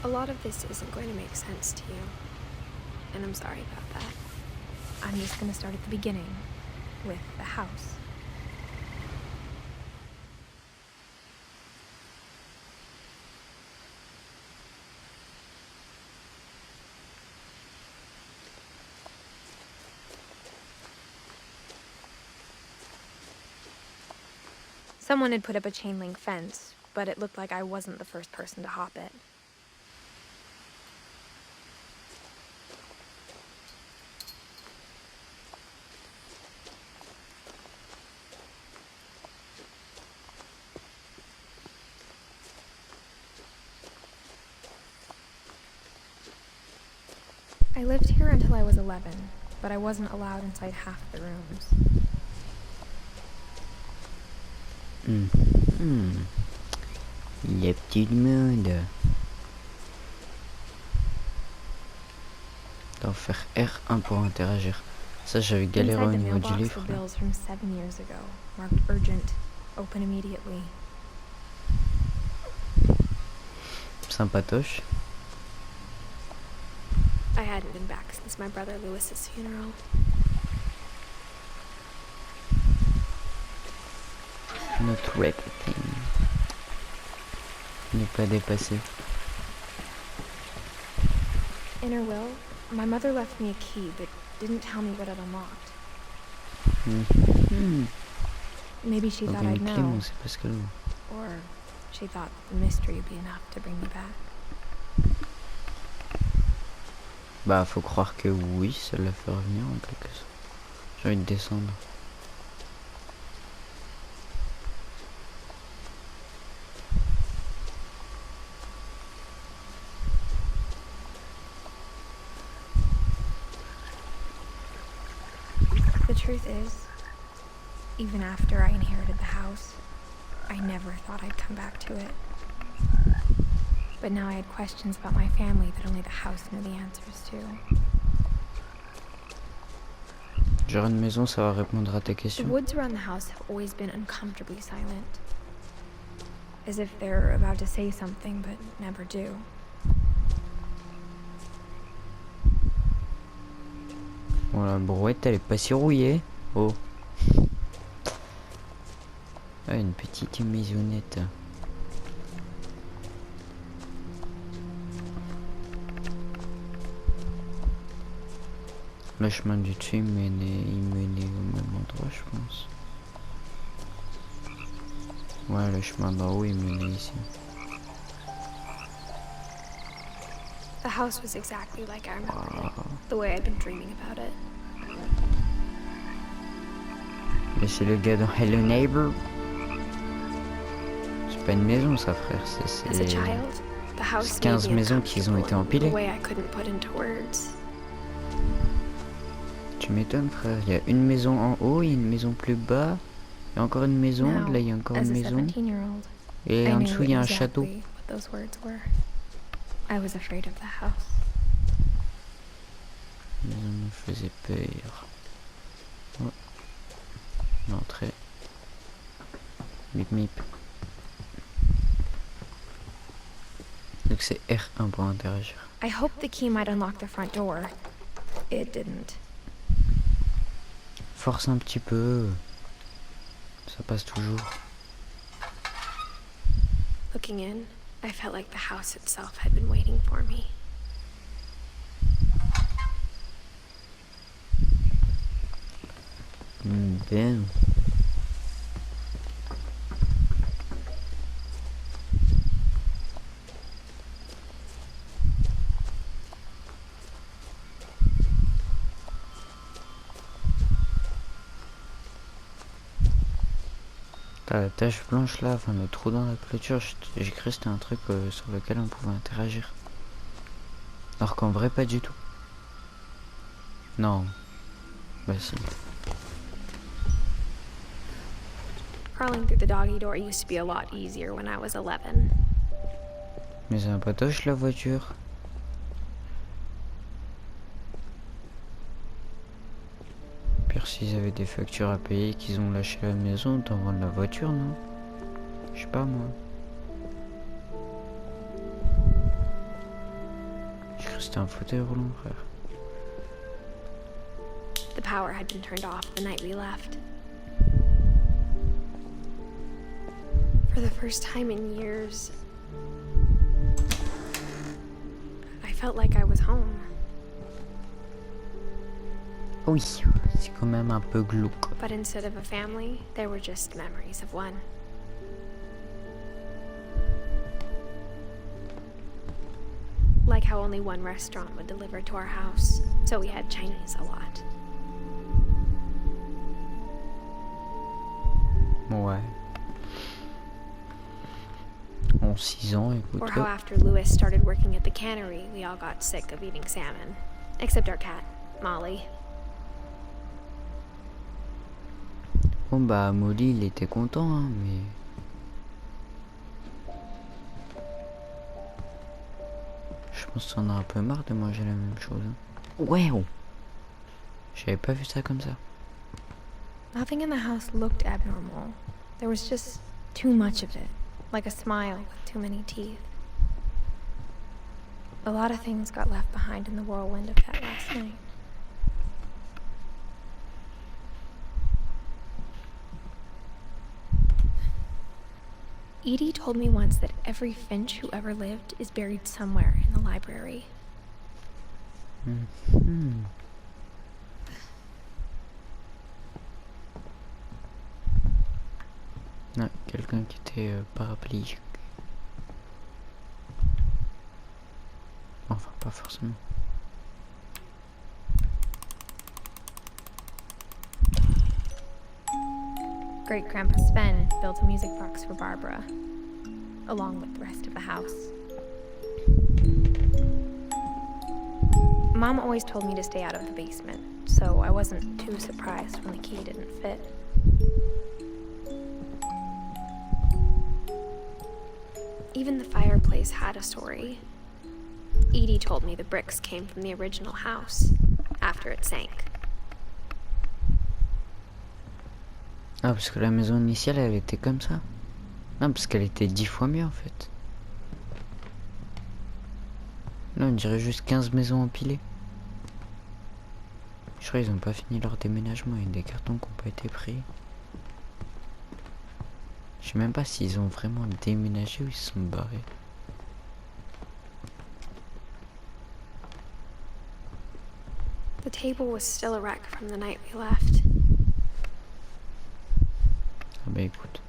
lot of this isn't going to make sense to you, and I'm sorry about that. I'm just going to start at the beginning, with the house. Someone had put up a chain link fence, but it looked like I wasn't the first person to hop it. I lived here until I was 11, but I wasn't allowed inside half the rooms. Les petits monde. D'en faire R1 pour interagir. Ça, j'avais galéré au niveau du livre. Bills from 7 years ago, marked urgent, open immediately. Sympatoche. I hadn't been back since my brother Lewis's funeral. Not repeating. Ne pas dépasser. In her will, my mother left me a key but didn't tell me what it unlocked. Maybe she thought I'd know. Or she thought the mystery would be enough to bring me back. Bah, faut croire que oui, ça l'a fait revenir en quelque sorte. J'ai envie de descendre. The truth is, even after I inherited the house, I never thought I'd come back to it. But now I had questions about my family that only the house knew the answers to. Genre une maison, ça va répondre à ta question. The woods around the house have always been uncomfortably silent. As if they're about to say something but never do. Bon, la brouette, elle est pas si rouillée. Oh. Ah, une petite maisonnette. Le chemin du dessus il menait au même endroit, je pense. Ouais, le chemin d'en haut il menait ici. The house was exactly like I remembered it, the way I'd been dreaming about it. Mais c'est le gars dans Hello Neighbor. C'est pas une maison ça, frère, c'est 15 maisons qui ont été empilées. Tu m'étonnes, frère, il y a une maison en haut, il y a une maison plus bas, il y a encore une maison, là il y a encore une maison, et en dessous il y a un château. I was afraid of the house. Ça me faisait peur. Oh. L'entrée. Mip mip. Donc c'est R1 pour interagir. I hoped the key might unlock the front door. It didn't. Force un petit peu. Ça passe toujours. Looking in, I felt like the house itself had been waiting for me. Bien. T'as la tache blanche là, enfin le trou dans la clôture, j'ai cru que c'était un truc sur lequel on pouvait interagir. Alors qu'en vrai pas du tout. Non. Bah si. Crawling through the doggy door used to be a lot easier when I was 11. Mais c'est un patoche la voiture. Pire s'ils avaient des factures à payer et qu'ils ont lâché la maison, autant vendre la voiture, non? Je sais pas moi. c'était un fauteuil roulant, frère. The power had been turned off the night we left. For the first time in years, I felt like I was home. Oui, c'est quand même un peu glauque. But instead of a family, there were just memories of one. Like how only one restaurant would deliver to our house, so we had Chinese a lot. Ouais. En 6 ans, écoute. Or how after Louis started working at the cannery, we all got sick of eating salmon. Except our cat, Molly. Bon bah Molly il était content hein, mais... Je pense qu'on en a un peu marre de manger la même chose. Ouais oh. J'avais pas vu ça comme ça. Nothing in the house looked abnormal. There was just too much of it. Like a smile with too many teeth. A lot of things got left behind in the whirlwind of that last night. Edie told me once that every Finch who ever lived is buried somewhere in the library. Mm-hmm. Non, quelqu'un qui était paraplégique. Enfin, pas forcément. Great-Grandpa Sven built a music box for Barbara, along with the rest of the house. Mom always told me to stay out of the basement, so I wasn't too surprised when the key didn't fit. Even the fireplace had a story. Edie told me the bricks came from the original house, after it sank. Ah, parce que la maison initiale, elle était comme ça. Non, parce qu'elle était 10 fois mieux, en fait. Là, on dirait juste 15 maisons empilées. Je crois qu'ils ont pas fini leur déménagement. Il y a des cartons qui n'ont pas été pris. Je sais même pas s'ils ont vraiment déménagé ou ils se sont barrés. The table was still a wreck from the night we left. Ah bah écoute.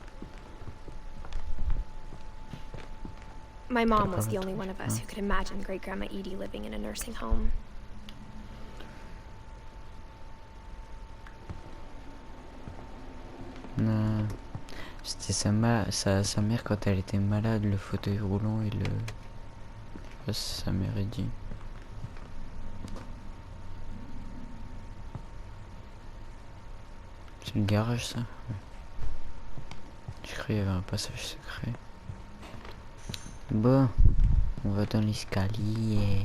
My mom was the only one of us who could imagine Great-Grandma Edie living in a nursing home. Non. C'était sa mère quand elle était malade, le fauteuil roulant et le... Je sais pas si sa mère a dit. C'est le garage ça? Ouais. Je croyais qu'il y avait un passage secret. Bon, on va dans l'escalier.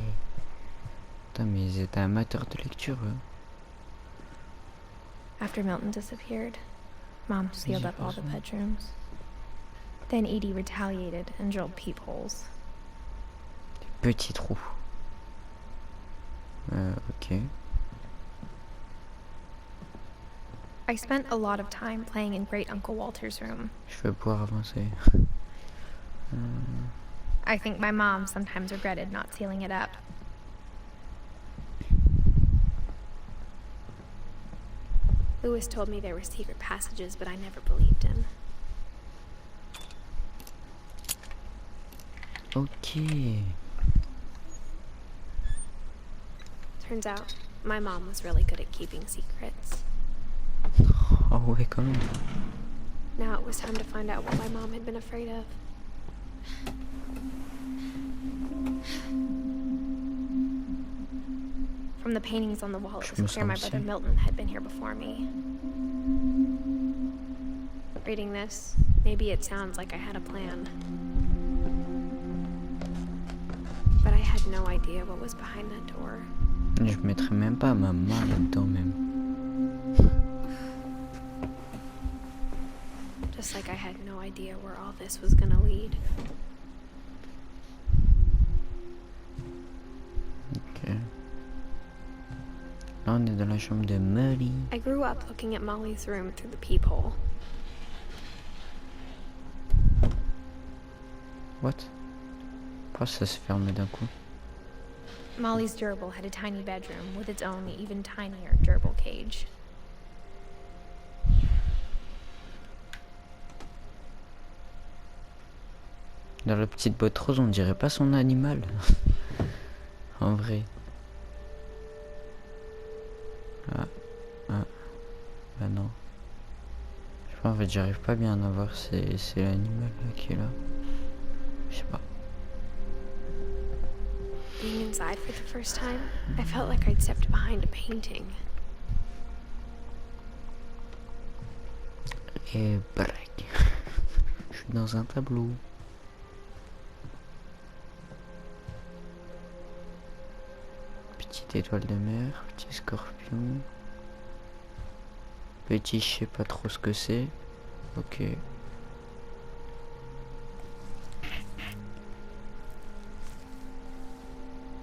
Putain mais ils étaient amateurs de lecture eux. After Milton disappeared, Mom sealed up all the bedrooms. Then Edie retaliated and drilled peepholes. Des petits trous. Ok. I spent a lot of time playing in Great Uncle Walter's room. Je vais pouvoir avancer. I think my mom sometimes regretted not sealing it up. Louis told me there were secret passages, but I never believed him. Ok. Turns out, my mom was really good at keeping secrets. Ah ouais quand même. Now it was time to find out what my mom had been afraid of. From the paintings on the wall, it was clear my brother Milton had been here before me. Reading this, maybe it sounds like I had a plan. But I had no idea what was behind that door. Je mettrais même pas ma main là-dedans même. Just like I had no idea where all this was gonna lead. Là, on est dans la chambre de Molly. I grew up looking at Molly's room through the peephole. What? Pourquoi ça se ferme d'un coup? Molly's gerbil had a tiny bedroom with its own even tinier gerbil cage. Dans la petite boîte rose, on dirait pas son animal. En vrai. Ah. Bah non. Je sais pas, en fait, j'arrive pas bien à voir c'est l'animal qui est là. Je sais pas. Being inside for the first time, I felt like I'd stepped behind a painting. Et braque. Je suis dans un tableau. Petite étoile de mer, petit scorpion. Petit, je sais pas trop ce que c'est. Ok.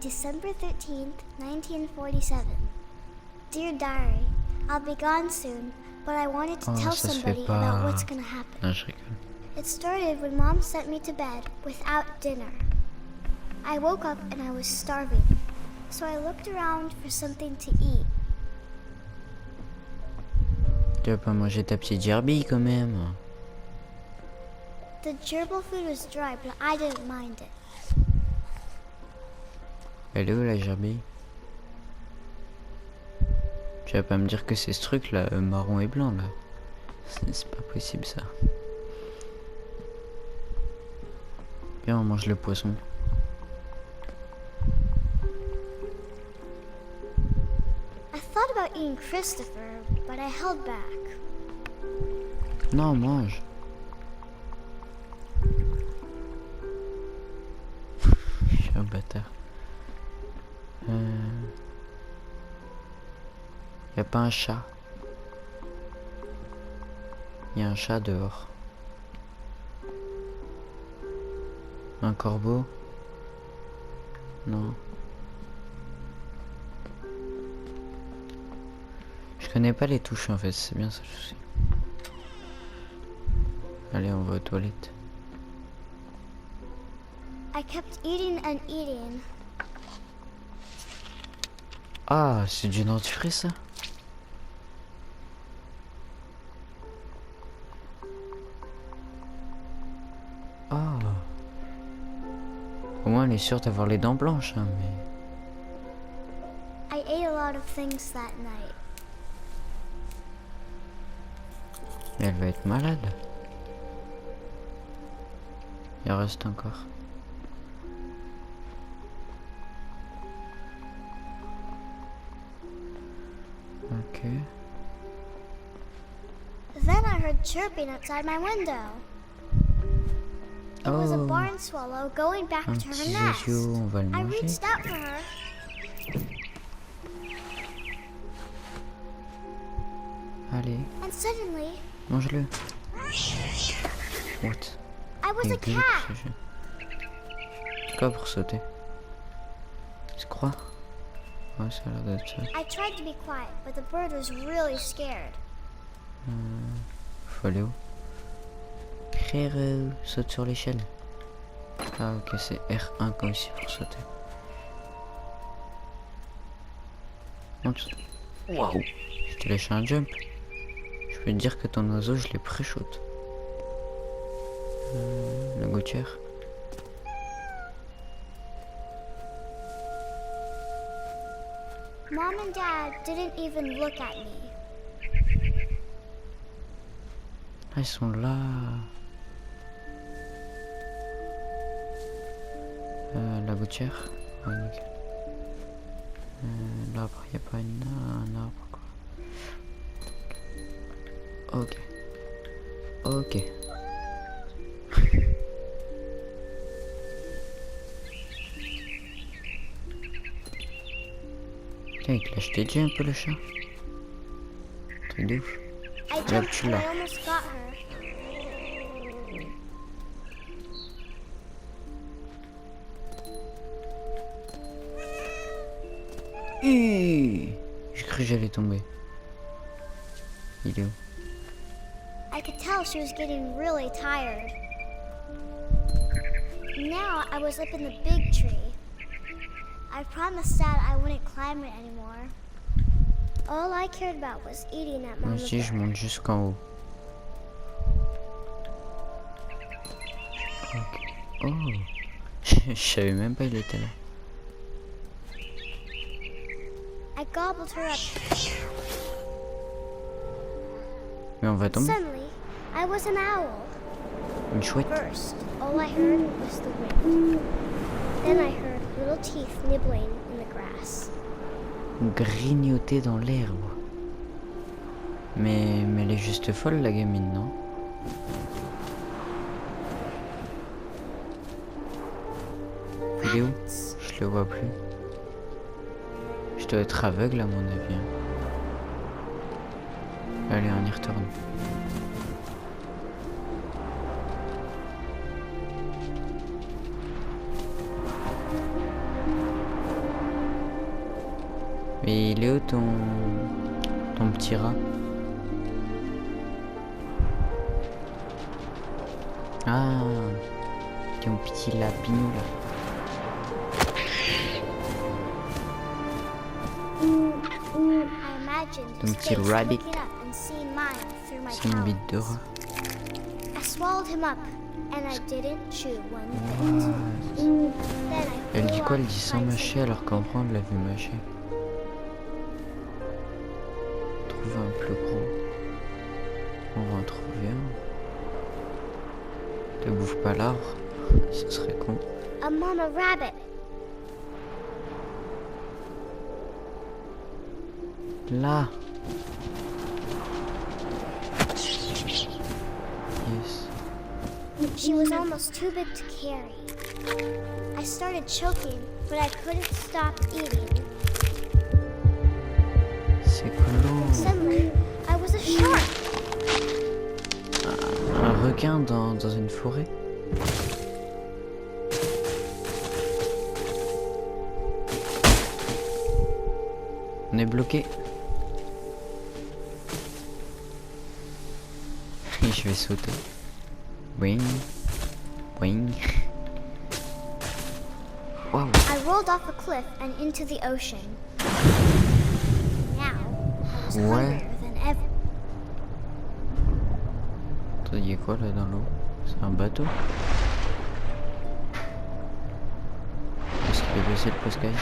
December 13th, 1947. Dear Diary, I'll be gone soon, but I wanted to tell somebody about what's gonna happen. Non, je rigole. It started when Mom sent me to bed without dinner. I woke up and I was starving, so I looked around for something to eat. Tu vas pas manger ta petite gerbille quand même. The gerbil food was dry, but I didn't mind it. Elle est où la gerbille? Tu vas pas me dire que c'est ce truc là, marron et blanc là. C'est pas possible ça. Viens, on mange le poisson. I thought about eating Christopher, but I held back. Non, mange. Je suis un bâtard. Y a pas un chat. Y a un chat dehors. Un corbeau? Non. Je connais pas les touches en fait, c'est bien ça le souci. Allez, on va aux toilettes. I kept eating and eating. Ah, c'est du dentifrice ça? Ah. Au moins elle est sûre d'avoir les dents blanches, hein, mais... I ate a lot of things that night. Mais elle va être malade. Il en reste encore. Ok. Then I heard chirping outside my window. It was a Oh, barn swallow going back un to her petit nest. jojo, on va le I manger. reached out for her. Allez, And suddenly, mange-le. What? I was Il a est gueulé pour cat. ce jeu. Quoi pour sauter? Tu crois? Ouais, ça a l'air d'être ça. I tried to be quiet, but the bird was really scared. Faut aller où? Frérot, saute sur l'échelle. Ah ok, c'est R1 comme ici pour sauter. Monte. Waouh! Je t'ai lâché un jump. Je peux te dire que ton oiseau, je l'ai pré-shot. La gouttière. Mom and Dad didn't even look at me. Ah, ils sont là. La gouttière. Ouais, nickel. L'arbre, y a pas un arbre quoi. Ok. Ok. Tiens, il te l'a jeté déjà un peu le chat. Truc de ouf. I Yep, jumped tu and I l'as. almost got her. J'ai cru que j'allais tomber. Il est où? I could tell she was getting really tired. Now I was up in the big tree. I promised Dad I wouldn't climb it anymore. All I cared about was eating at Moi Mama's aussi, je bed. monte jusqu'en haut. Ok. Oh, je savais même pas il était là. I gobbled her up. Mais on va tomber. Suddenly, I was an owl. Une chouette. First, all I heard was the wind. Then I heard little teeth nibbling in the grass. Grignoter dans l'herbe. Mais elle est juste folle la gamine, non? Il est où? Je le vois plus. Je dois être aveugle à mon avis. Allez, on y retourne. Mais il est où ton petit rat? Ah, ton petit lapinou là. Ton petit rabbit. C'est une bite de rat. I swallowed him up and I didn't chew one bit. Then I Elle dit flew quoi? Elle off dit sans my mâcher alors qu'en vrai on l'a vu mâcher. Trouver un plus gros. On va en trouver un. Ne bouffe pas l'arbre. Ce serait con. A mama rabbit. Là. Yes. She was almost too big to carry. I started choking, but I couldn't stop eating. C'est cool. Suddenly, I was a shark. Un requin dans une forêt. On est bloqué. Je vais sauter. Wing. Wing. Wow. I rolled off a cliff and into the ocean. Now, I was hungrier than ever. Attends, il y a quoi là dans l'eau? C'est un bateau? Est-ce qu'il est baissé le poscaille?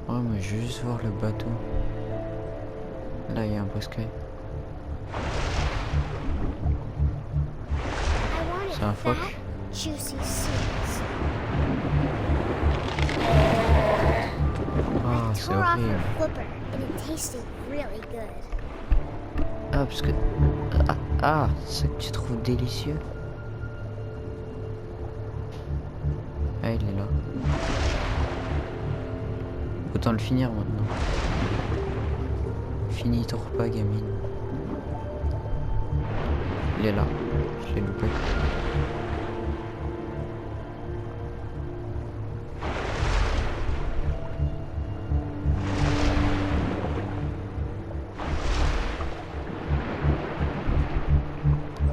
Oh, mais je veux juste voir le bateau. Là, il y a un poscaille. C'est un phoque. Juicy seeds. Ah, c'est Tore off horrible. her flipper and it tasted really good. Ah, parce que... Ah, c'est ça que tu trouves délicieux? Ah, il est là. Autant le finir maintenant. Finis ton repas, gamine. Il est là. Je l'ai loupé.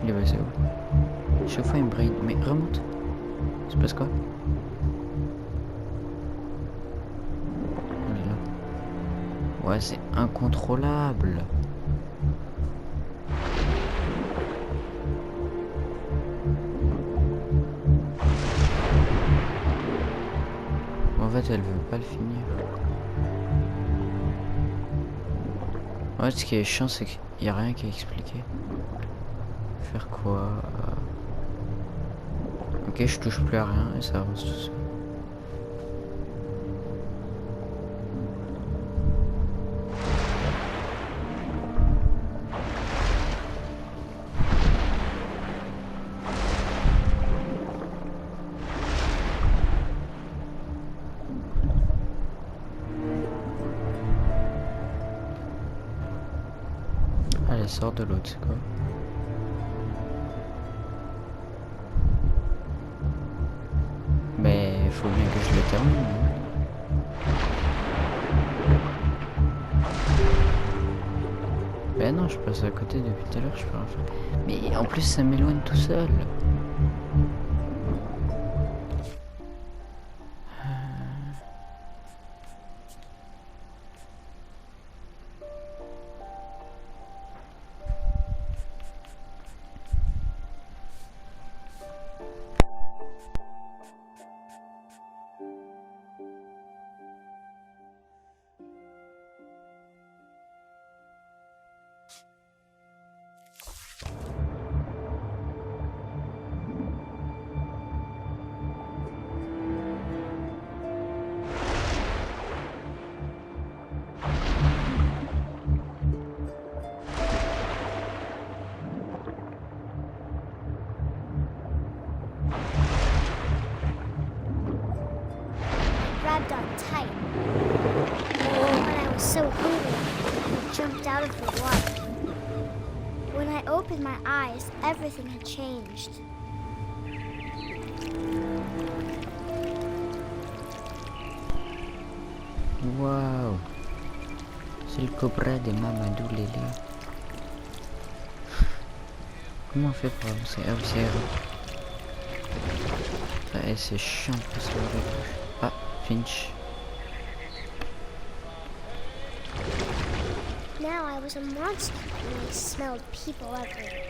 Il est passé où? Chaque fois il me brille. Mais remonte. Il se passe quoi? Il est là. Ouais, c'est incontrôlable. En fait, elle veut pas le finir. En fait, ce qui est chiant, c'est qu'il n'y a rien qui est expliqué. Faire quoi? Ok, je touche plus à rien et ça avance tout seul. Allez, sors de l'autre, c'est quoi? Mais il faut bien que je le termine. Hein. Ben non, je passe à côté depuis tout à l'heure, je peux rien faire. Mais en plus, ça m'éloigne tout seul. Grabbed on tight. When I was so hungry, I jumped out of the water. When I opened my eyes, everything had changed. Waouh. C'est le cobra des Mamadou Lélé. Comment on fait pour avancer? Ah oui, c'est R. Ah, c'est chiant de passer le rouge. Ah, Finch. Now I was a monster when I smelled people everywhere.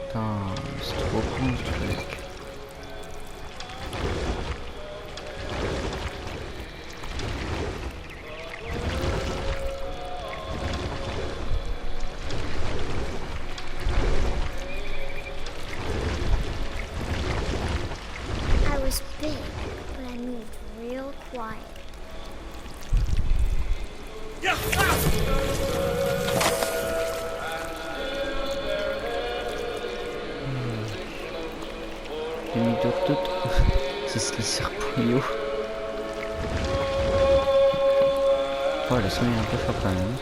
Putain, c'est trop con ce truc. I was big, but I moved real quiet. Demi-tour tout. C'est ce qui sert pour yo. Oh, le son est un peu fort quand même.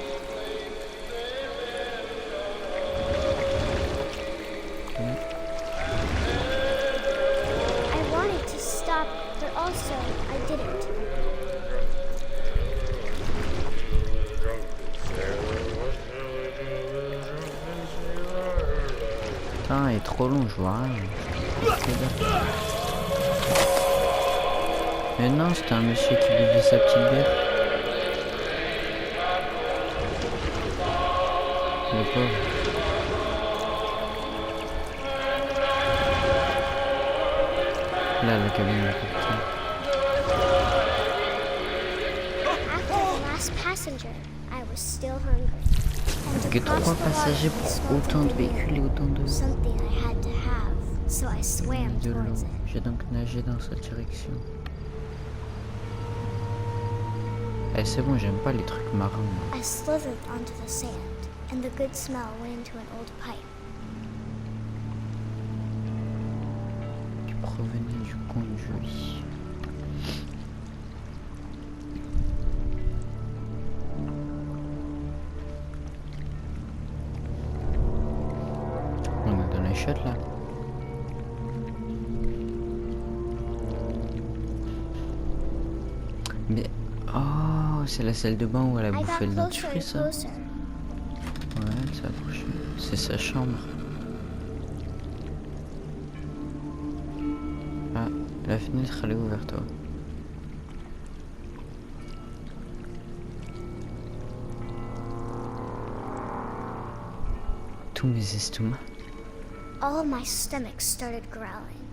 I wanted to stop, but also I didn't. Putain, il est trop long, je vois rien. Mais non, c'était un monsieur qui buvait sa petite bière. Le pauvre. Là, la cabine est capitaine. After the last passenger, I was still hungry. Que 3 passagers pour autant de véhicules et autant de... Something I had to have, so I swam de l'eau. towards it. J'ai donc nagé dans cette direction. Eh, c'est bon, j'aime pas les trucs marins. Moi. I slithered onto the sand, and the good smell went into an old pipe. Qui provenait du conduit. On est dans les chiottes là. Mais oh, c'est la salle de bain où elle a I bouffé le got closer dentifrice. and Ça. closer. Ouais, elle s'est approchée. C'est sa chambre. Ah, la fenêtre elle est ouverte, toi. Tous mes estomacs. All of my stomach started growling.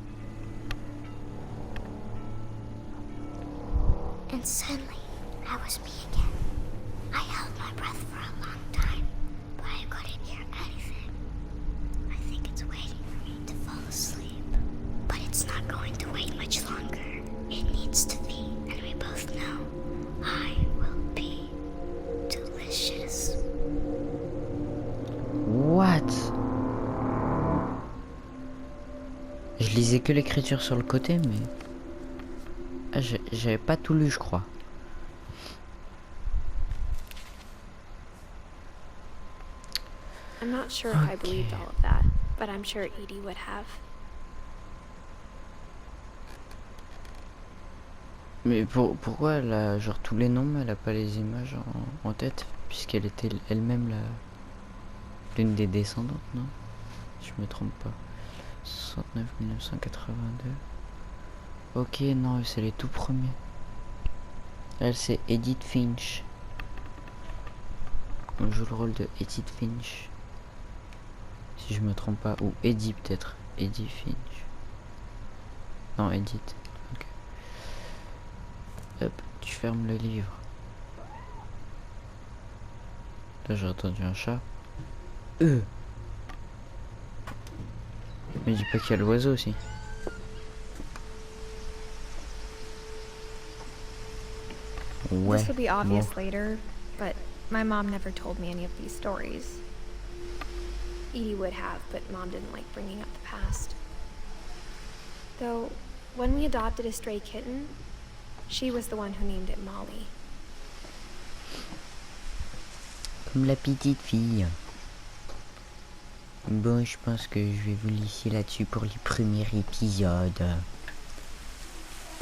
And suddenly, I was me again. I held my breath for a long time, but I couldn't hear anything. I think it's waiting for me to fall asleep. But it's not going to wait much longer. It needs to be, and we both know I will be delicious. What? Je lisais que l'écriture sur le côté, mais... Ah, j'avais pas tout lu, je crois. I'm not sure if I believed all of that, but I'm sure Edie would have. Mais pourquoi elle a genre tous les noms, mais elle a pas les images en tête, puisqu'elle était elle-même l'une des descendantes, non? Je me trompe pas. 69 1982. Ok, non, c'est les tout premiers. Elle, c'est Edith Finch. On joue le rôle de Edith Finch. Si je me trompe pas. Ou Eddie peut-être. Edith Finch. Non, Edith. Ok. Hop, tu fermes le livre. Là, j'ai entendu un chat. Mais dis pas qu'il y a l'oiseau aussi. Ouais. This will be obvious Bon. later, but my mom never told me any of these stories. Edie would have, but Mom didn't like bringing up the past. Though, when we adopted a stray kitten, she was the one who named it Molly. Comme la petite fille. Bon, je pense que je vais vous laisser là-dessus pour le premier épisode.